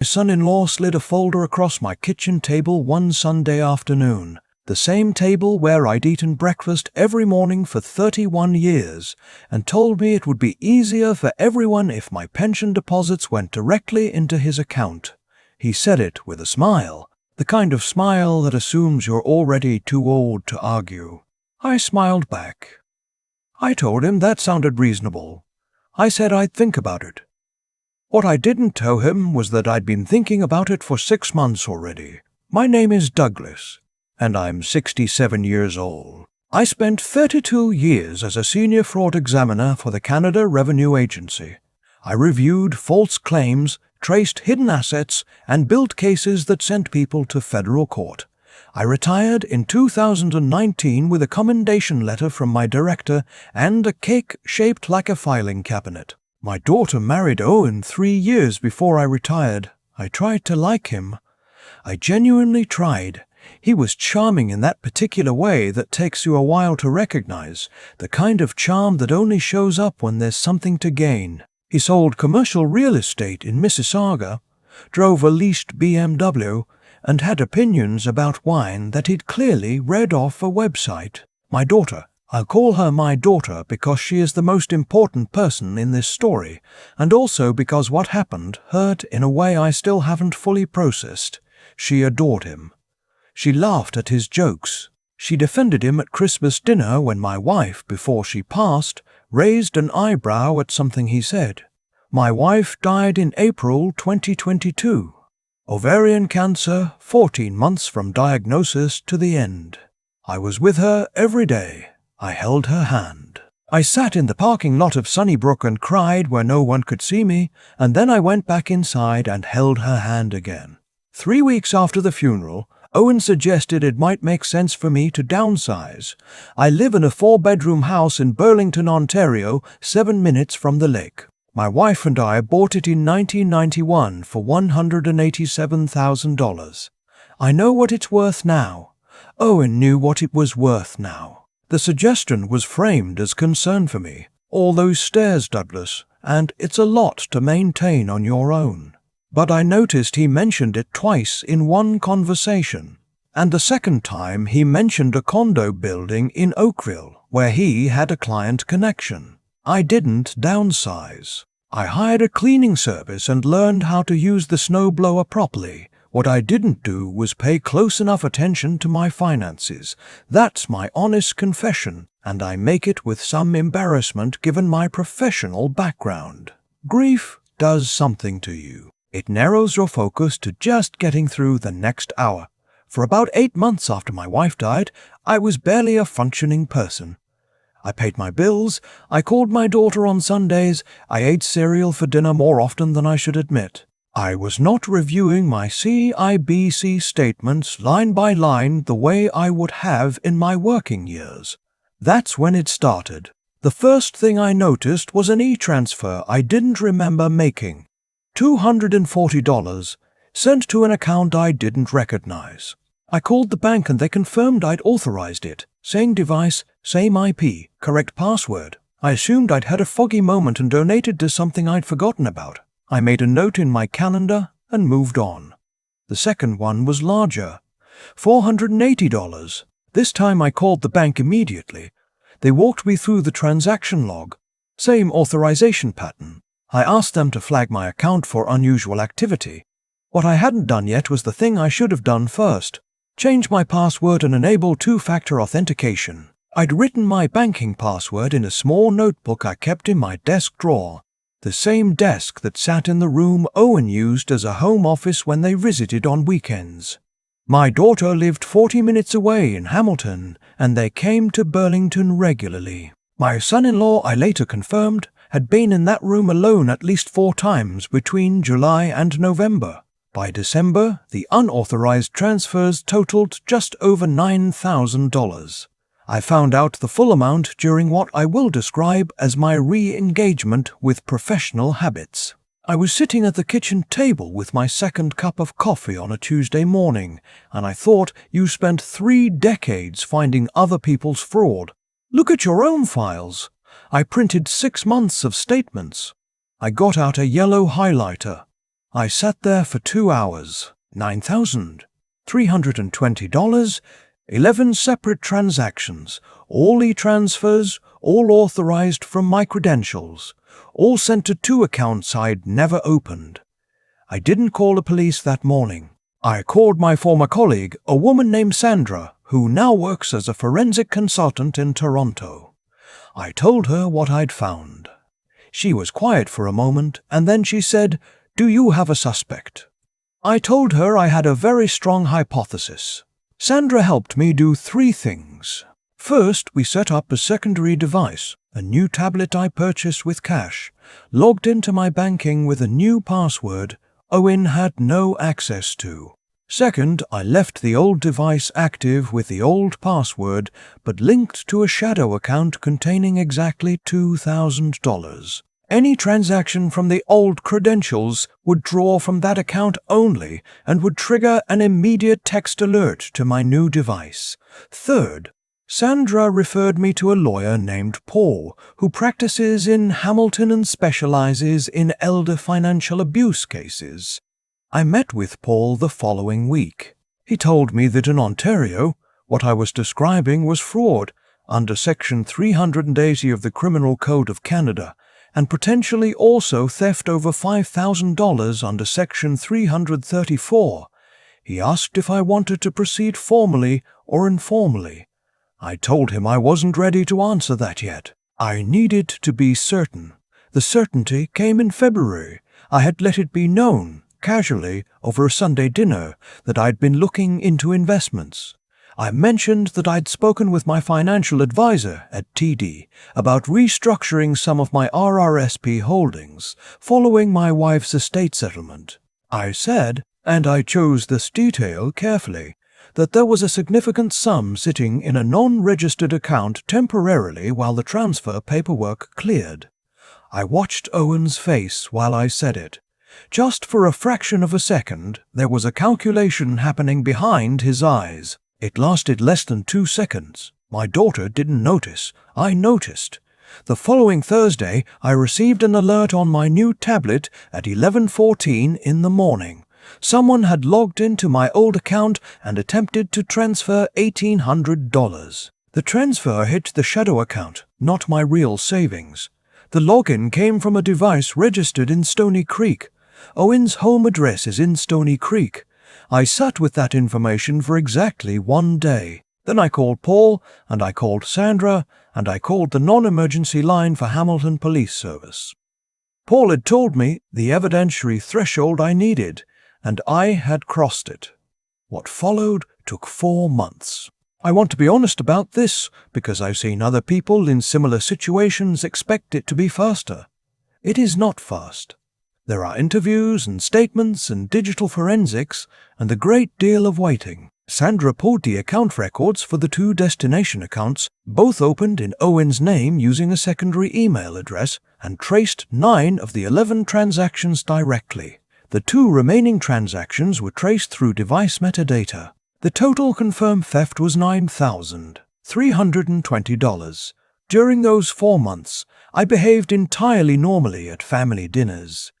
My son-in-law slid a folder across my kitchen table one Sunday afternoon, the same table where I'd eaten breakfast every morning for 31 years, and told me it would be easier for everyone if my pension deposits went directly into his account. He said it with a smile, the kind of smile that assumes you're already too old to argue. I smiled back. I told him that sounded reasonable. I said I'd think about it. What I didn't tell him was that I'd been thinking about it for 6 months already. My name is Douglas, and I'm 67 years old. I spent 32 years as a senior fraud examiner for the Canada Revenue Agency. I reviewed false claims, traced hidden assets, and built cases that sent people to federal court. I retired in 2019 with a commendation letter from my director and a cake shaped like a filing cabinet. My daughter married Owen 3 years before I retired. I tried to like him. I genuinely tried. He was charming in that particular way that takes you a while to recognize, the kind of charm that only shows up when there's something to gain. He sold commercial real estate in Mississauga, drove a leased BMW, and had opinions about wine that he'd clearly read off a website. My daughter. I'll call her my daughter because she is the most important person in this story, and also because what happened hurt in a way I still haven't fully processed. She adored him. She laughed at his jokes. She defended him at Christmas dinner when my wife, before she passed, raised an eyebrow at something he said. My wife died in April 2022. Ovarian cancer, 14 months from diagnosis to the end. I was with her every day. I held her hand. I sat in the parking lot of Sunnybrook and cried where no one could see me, and then I went back inside and held her hand again. 3 weeks after the funeral, Owen suggested it might make sense for me to downsize. I live in a 4-bedroom house in Burlington, Ontario, 7 minutes from the lake. My wife and I bought it in 1991 for $187,000. I know what it's worth now. Owen knew what it was worth now. The suggestion was framed as concern for me. All those stairs, Douglas, and it's a lot to maintain on your own. But I noticed he mentioned it twice in one conversation, and the second time he mentioned a condo building in Oakville where he had a client connection. I didn't downsize. I hired a cleaning service and learned how to use the snowblower properly. What I didn't do was pay close enough attention to my finances. That's my honest confession, and I make it with some embarrassment given my professional background. Grief does something to you. It narrows your focus to just getting through the next hour. For about 8 months after my wife died, I was barely a functioning person. I paid my bills, I called my daughter on Sundays, I ate cereal for dinner more often than I should admit. I was not reviewing my CIBC statements line by line the way I would have in my working years. That's when it started. The first thing I noticed was an e-transfer I didn't remember making. $240, sent to an account I didn't recognize. I called the bank and they confirmed I'd authorized it. Same device, same IP, correct password. I assumed I'd had a foggy moment and donated to something I'd forgotten about. I made a note in my calendar and moved on. The second one was larger, $480. This time I called the bank immediately. They walked me through the transaction log. Same authorization pattern. I asked them to flag my account for unusual activity. What I hadn't done yet was the thing I should have done first. Change my password and enable two-factor authentication. I'd written my banking password in a small notebook I kept in my desk drawer. The same desk that sat in the room Owen used as a home office when they visited on weekends. My daughter lived 40 minutes away in Hamilton, and they came to Burlington regularly. My son-in-law, I later confirmed, had been in that room alone at least 4 times between July and November. By December, the unauthorized transfers totaled just over $9,000. I found out the full amount during what I will describe as my re-engagement with professional habits. I was sitting at the kitchen table with my second cup of coffee on a Tuesday morning, and I thought, you spent 3 decades finding other people's fraud. Look at your own files. I printed 6 months of statements. I got out a yellow highlighter. I sat there for 2 hours, $9,320, 11 separate transactions, all e-transfers, all authorized from my credentials, all sent to 2 accounts I'd never opened. I didn't call the police that morning. I called my former colleague, a woman named Sandra, who now works as a forensic consultant in Toronto. I told her what I'd found. She was quiet for a moment, and then she said, "Do you have a suspect?" I told her I had a very strong hypothesis. Sandra helped me do 3 things. First, we set up a secondary device, a new tablet I purchased with cash, logged into my banking with a new password Owen had no access to. Second, I left the old device active with the old password, but linked to a shadow account containing exactly $2,000. Any transaction from the old credentials would draw from that account only and would trigger an immediate text alert to my new device. Third, Sandra referred me to a lawyer named Paul, who practices in Hamilton and specializes in elder financial abuse cases. I met with Paul the following week. He told me that in Ontario, what I was describing was fraud under Section 380 of the Criminal Code of Canada, and potentially also theft over $5,000 under Section 334. He asked if I wanted to proceed formally or informally. I told him I wasn't ready to answer that yet. I needed to be certain. The certainty came in February. I had let it be known, casually, over a Sunday dinner, that I'd been looking into investments. I mentioned that I'd spoken with my financial advisor at TD about restructuring some of my RRSP holdings following my wife's estate settlement. I said, and I chose this detail carefully, that there was a significant sum sitting in a non-registered account temporarily while the transfer paperwork cleared. I watched Owen's face while I said it. Just for a fraction of a second, there was a calculation happening behind his eyes. It lasted less than 2 seconds. My daughter didn't notice. I noticed. The following Thursday, I received an alert on my new tablet at 11:14 in the morning. Someone had logged into my old account and attempted to transfer $1,800. The transfer hit the shadow account, not my real savings. The login came from a device registered in Stony Creek. Owen's home address is in Stony Creek. I sat with that information for exactly 1 day. Then I called Paul, and I called Sandra, and I called the non-emergency line for Hamilton Police Service. Paul had told me the evidentiary threshold I needed, and I had crossed it. What followed took 4 months. I want to be honest about this because I've seen other people in similar situations expect it to be faster. It is not fast. There are interviews and statements and digital forensics and a great deal of waiting. Sandra pulled the account records for the 2 destination accounts, both opened in Owen's name using a secondary email address, and traced 9 of the 11 transactions directly. The 2 remaining transactions were traced through device metadata. The total confirmed theft was $9,320. During those 4 months, I behaved entirely normally at family dinners.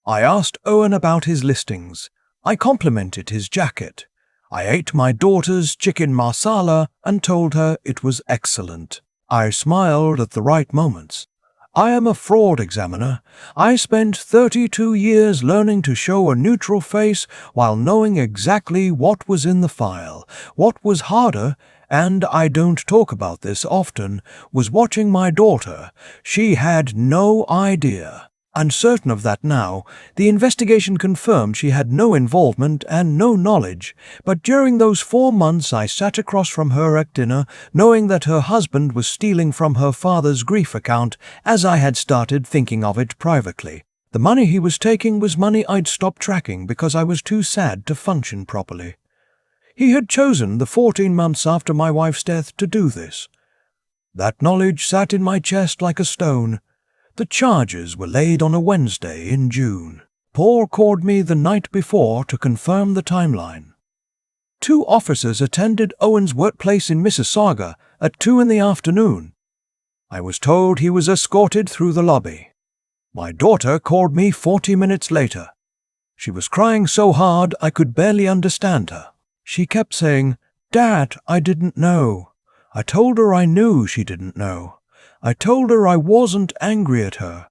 I asked Owen about his listings. I complimented his jacket. I ate my daughter's chicken masala and told her it was excellent. I smiled at the right moments. I am a fraud examiner. I spent 32 years learning to show a neutral face while knowing exactly what was in the file. What was harder, and I don't talk about this often, was watching my daughter. She had no idea. I'm certain of that now. The investigation confirmed she had no involvement and no knowledge, but during those 4 months I sat across from her at dinner, knowing that her husband was stealing from her father's grief account, as I had started thinking of it privately. The money he was taking was money I'd stopped tracking because I was too sad to function properly. He had chosen the 14 months after my wife's death to do this. That knowledge sat in my chest like a stone. The charges were laid on a Wednesday in June. Paul called me the night before to confirm the timeline. 2 officers attended Owen's workplace in Mississauga at 2 in the afternoon. I was told he was escorted through the lobby. My daughter called me 40 minutes later. She was crying so hard I could barely understand her. She kept saying, "Dad, I didn't know." I told her I knew she didn't know. I told her I wasn't angry at her.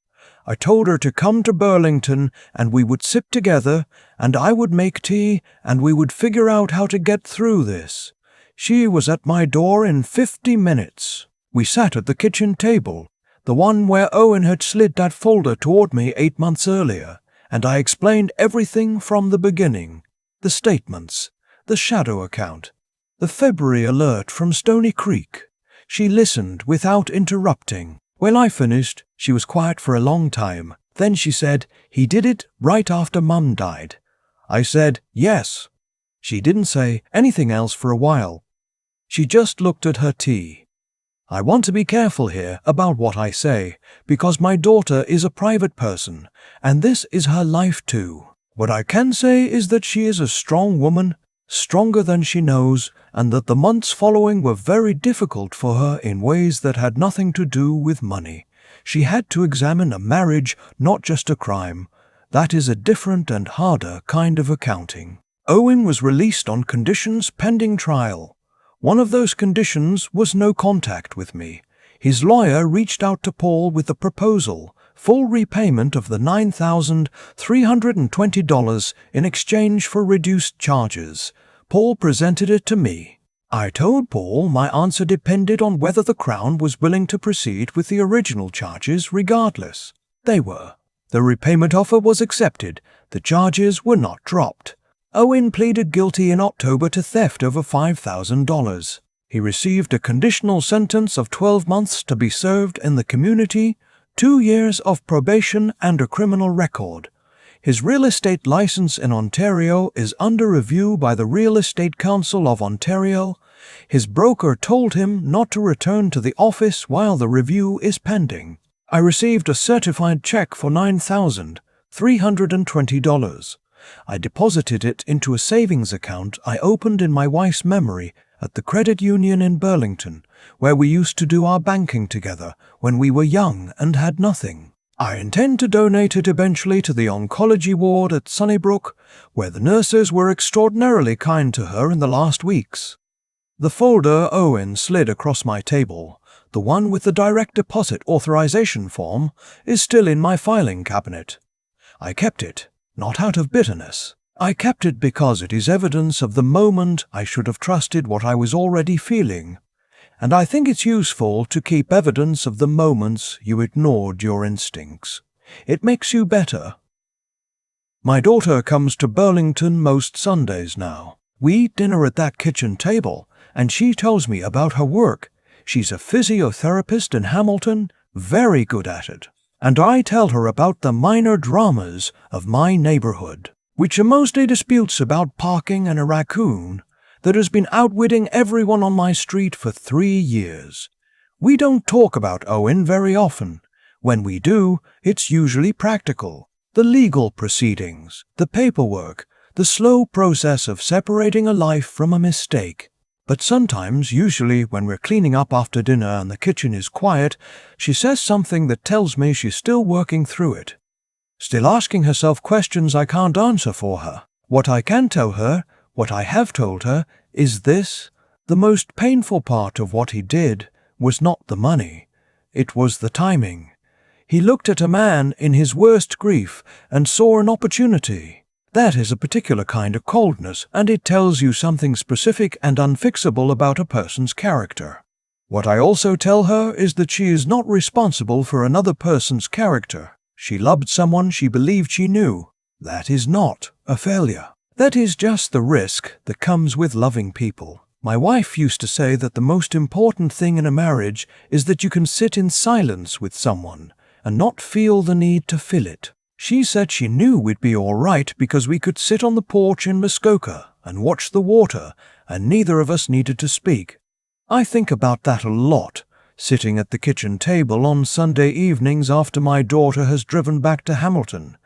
I told her to come to Burlington and we would sit together and I would make tea and we would figure out how to get through this. She was at my door in 50 minutes. We sat at the kitchen table, the one where Owen had slid that folder toward me 8 months earlier, and I explained everything from the beginning. The statements, the shadow account, the February alert from Stony Creek. She listened without interrupting. When I finished, she was quiet for a long time. Then she said, "He did it right after Mum died." I said, "Yes." She didn't say anything else for a while. She just looked at her tea. I want to be careful here about what I say, because my daughter is a private person, and this is her life too. What I can say is that she is a strong woman, stronger than she knows, and that the months following were very difficult for her in ways that had nothing to do with money. She had to examine a marriage, not just a crime. That is a different and harder kind of accounting. Owen was released on conditions pending trial. One of those conditions was no contact with me. His lawyer reached out to Paul with a proposal, full repayment of the $9,320 in exchange for reduced charges. Paul presented it to me. I told Paul my answer depended on whether the Crown was willing to proceed with the original charges regardless. They were. The repayment offer was accepted. The charges were not dropped. Owen pleaded guilty in October to theft over $5,000. He received a conditional sentence of 12 months to be served in the community, 2 years of probation and a criminal record. His real estate license in Ontario is under review by the Real Estate Council of Ontario. His broker told him not to return to the office while the review is pending. I received a certified check for $9,320. I deposited it into a savings account I opened in my wife's memory at the credit union in Burlington, where we used to do our banking together when we were young and had nothing. I intend to donate it eventually to the oncology ward at Sunnybrook, where the nurses were extraordinarily kind to her in the last weeks. The folder Owen slid across my table, the one with the direct deposit authorization form, is still in my filing cabinet. I kept it, not out of bitterness. I kept it because it is evidence of the moment I should have trusted what I was already feeling. And I think it's useful to keep evidence of the moments you ignored your instincts. It makes you better. My daughter comes to Burlington most Sundays now. We eat dinner at that kitchen table, and she tells me about her work. She's a physiotherapist in Hamilton, very good at it. And I tell her about the minor dramas of my neighborhood, which are mostly disputes about parking and a raccoon that has been outwitting everyone on my street for 3 years. We don't talk about Owen very often. When we do, it's usually practical. The legal proceedings, the paperwork, the slow process of separating a life from a mistake. But sometimes, usually when we're cleaning up after dinner and the kitchen is quiet, she says something that tells me she's still working through it. Still asking herself questions I can't answer for her. What I can tell her, what I have told her, is this: the most painful part of what he did was not the money. It was the timing. He looked at a man in his worst grief and saw an opportunity. That is a particular kind of coldness, and it tells you something specific and unfixable about a person's character. What I also tell her is that she is not responsible for another person's character. She loved someone she believed she knew. That is not a failure. That is just the risk that comes with loving people. My wife used to say that the most important thing in a marriage is that you can sit in silence with someone and not feel the need to fill it. She said she knew we'd be all right because we could sit on the porch in Muskoka and watch the water, and neither of us needed to speak. I think about that a lot, sitting at the kitchen table on Sunday evenings after my daughter has driven back to Hamilton.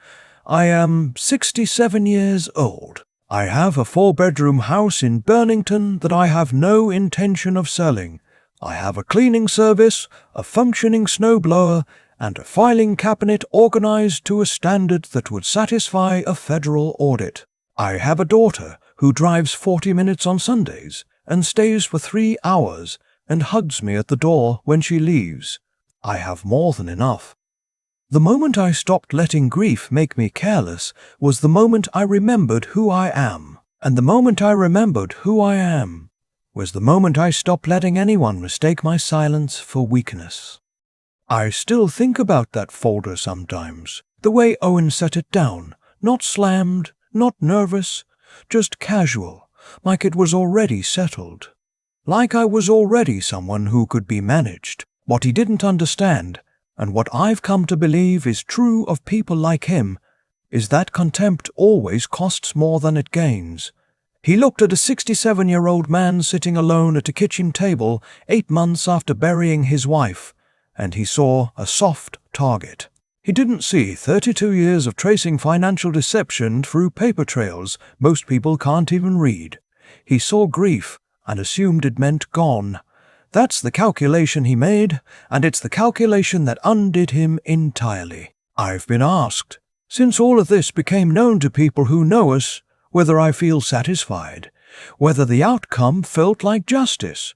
I am 67 years old. I have a 4-bedroom house in Burlington that I have no intention of selling. I have a cleaning service, a functioning snowblower, and a filing cabinet organized to a standard that would satisfy a federal audit. I have a daughter who drives 40 minutes on Sundays and stays for 3 hours and hugs me at the door when she leaves. I have more than enough. The moment I stopped letting grief make me careless was the moment I remembered who I am. And the moment I remembered who I am was the moment I stopped letting anyone mistake my silence for weakness. I still think about that folder sometimes, the way Owen set it down, not slammed, not nervous, just casual, like it was already settled. Like I was already someone who could be managed. What he didn't understand, and what I've come to believe is true of people like him, is that contempt always costs more than it gains. He looked at a 67-year-old man sitting alone at a kitchen table 8 months after burying his wife, and he saw a soft target. He didn't see 32 years of tracing financial deception through paper trails most people can't even read. He saw grief and assumed it meant gone. That's the calculation he made, and it's the calculation that undid him entirely. I've been asked, since all of this became known to people who know us, whether I feel satisfied, whether the outcome felt like justice.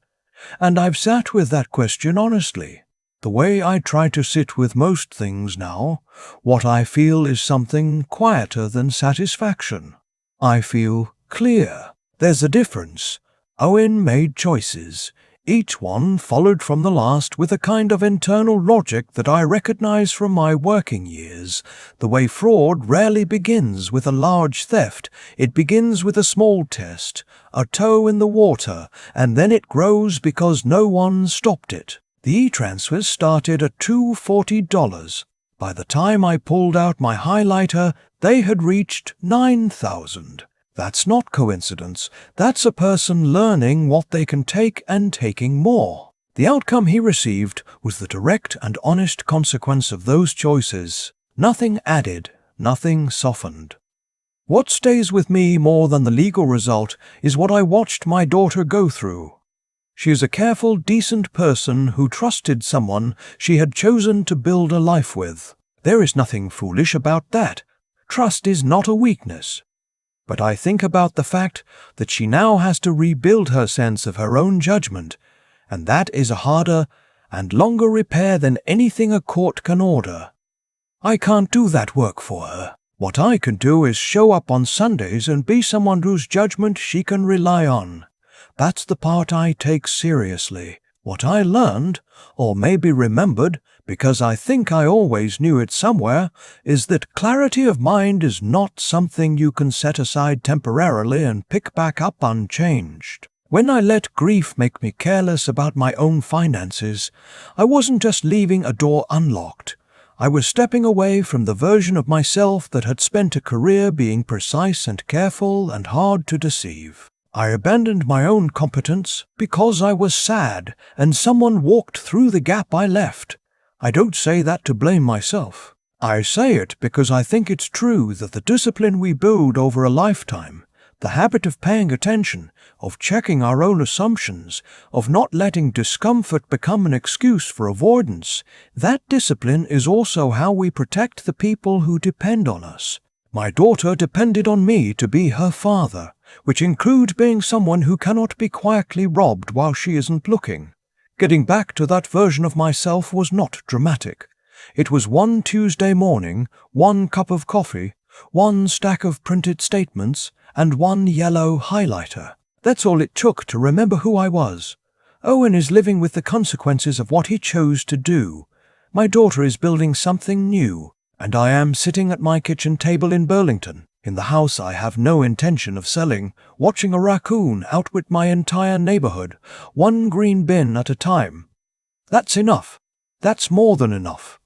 And I've sat with that question honestly. The way I try to sit with most things now, what I feel is something quieter than satisfaction. I feel clear. There's a difference. Owen made choices. Each one followed from the last with a kind of internal logic that I recognize from my working years. The way fraud rarely begins with a large theft. It begins with a small test, a toe in the water, and then it grows because no one stopped it. The e-transfers started at $240. By the time I pulled out my highlighter, they had reached $9,000. That's not coincidence. That's a person learning what they can take and taking more. The outcome he received was the direct and honest consequence of those choices. Nothing added, nothing softened. What stays with me more than the legal result is what I watched my daughter go through. She is a careful, decent person who trusted someone she had chosen to build a life with. There is nothing foolish about that. Trust is not a weakness. But I think about the fact that she now has to rebuild her sense of her own judgment, and that is a harder and longer repair than anything a court can order. I can't do that work for her. What I can do is show up on Sundays and be someone whose judgment she can rely on. That's the part I take seriously. What I learned, or maybe remembered, because I think I always knew it somewhere, is that clarity of mind is not something you can set aside temporarily and pick back up unchanged. When I let grief make me careless about my own finances, I wasn't just leaving a door unlocked. I was stepping away from the version of myself that had spent a career being precise and careful and hard to deceive. I abandoned my own competence because I was sad and someone walked through the gap I left. I don't say that to blame myself. I say it because I think it's true that the discipline we build over a lifetime, the habit of paying attention, of checking our own assumptions, of not letting discomfort become an excuse for avoidance, that discipline is also how we protect the people who depend on us. My daughter depended on me to be her father, which includes being someone who cannot be quietly robbed while she isn't looking. Getting back to that version of myself was not dramatic. It was one Tuesday morning, 1 cup of coffee, 1 stack of printed statements, and 1 yellow highlighter. That's all it took to remember who I was. Owen is living with the consequences of what he chose to do. My daughter is building something new, and I am sitting at my kitchen table in Burlington, in the house I have no intention of selling, watching a raccoon outwit my entire neighborhood, 1 green bin at a time. That's enough. That's more than enough.